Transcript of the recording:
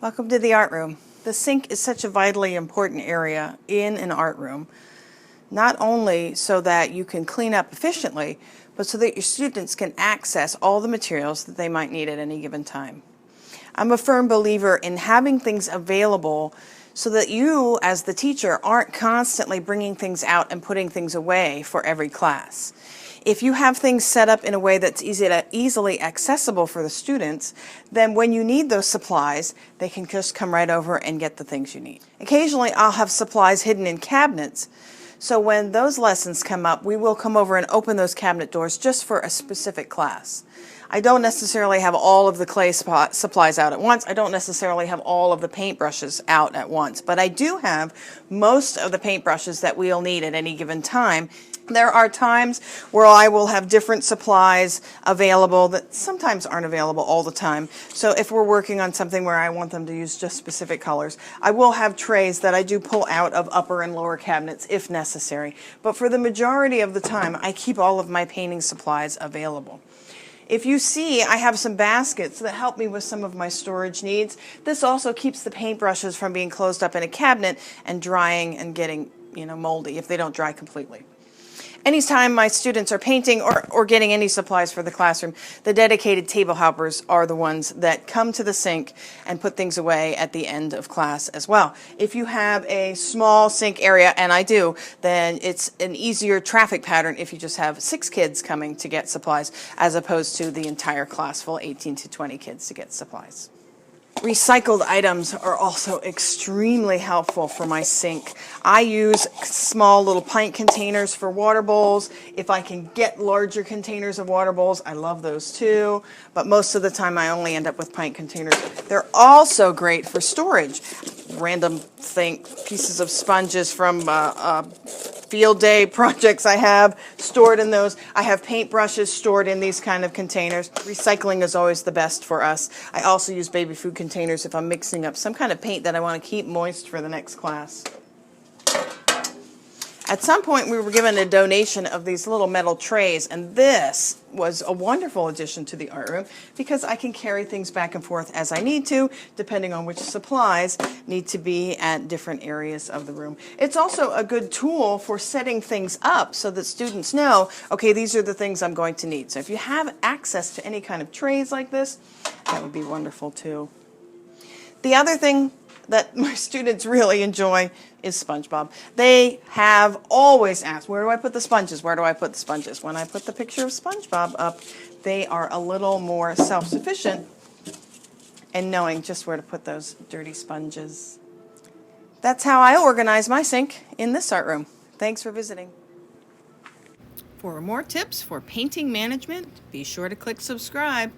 Welcome to the art room. The sink is such a vitally important area in an art room, not only so that you can clean up efficiently, but so that your students can access all the materials that they might need at any given time. I'm a firm believer in having things available so that you, as the teacher, aren't constantly bringing things out and putting things away for every class. If you have things set up in a way that's easily accessible for the students, then when you need those supplies, they can just come right over and get the things you need. Occasionally, I'll have supplies hidden in cabinets, so when those lessons come up, we will come over and open those cabinet doors just for a specific class. I don't necessarily have all of the clay supplies out at once. I don't necessarily have all of the paintbrushes out at once, but I do have most of the paintbrushes that we'll need at any given time. There are times where I will have different supplies available that sometimes aren't available all the time. So if we're working on something where I want them to use just specific colors, I will have trays that I do pull out of upper and lower cabinets if necessary. But for the majority of the time, I keep all of my painting supplies available. If you see, I have some baskets that help me with some of my storage needs. This also keeps the paintbrushes from being closed up in a cabinet and drying and getting, moldy if they don't dry completely. Anytime my students are painting or getting any supplies for the classroom, the dedicated table helpers are the ones that come to the sink and put things away at the end of class as well. If you have a small sink area, and I do, then it's an easier traffic pattern if you just have 6 kids coming to get supplies as opposed to the entire class full, 18 to 20 kids to get supplies. Recycled items are also extremely helpful for my sink. I use small little pint containers for water bowls. If I can get larger containers of water bowls, I love those too. But most of the time I only end up with pint containers. They're also great for storage. Random pieces of sponges from field day projects I have stored in those. I have paintbrushes stored in these kind of containers. Recycling is always the best for us. I also use baby food containers if I'm mixing up some kind of paint that I want to keep moist for the next class. At some point we were given a donation of these little metal trays, and this was a wonderful addition to the art room because I can carry things back and forth as I need to, depending on which supplies need to be at different areas of the room. It's also a good tool for setting things up so that students know, okay, these are the things I'm going to need. So if you have access to any kind of trays like this, that would be wonderful too. The other thing that my students really enjoy is SpongeBob. They have always asked, where do I put the sponges? Where do I put the sponges? When I put the picture of SpongeBob up, they are a little more self-sufficient in knowing just where to put those dirty sponges. That's how I organize my sink in this art room. Thanks for visiting. For more tips for painting management, be sure to click subscribe.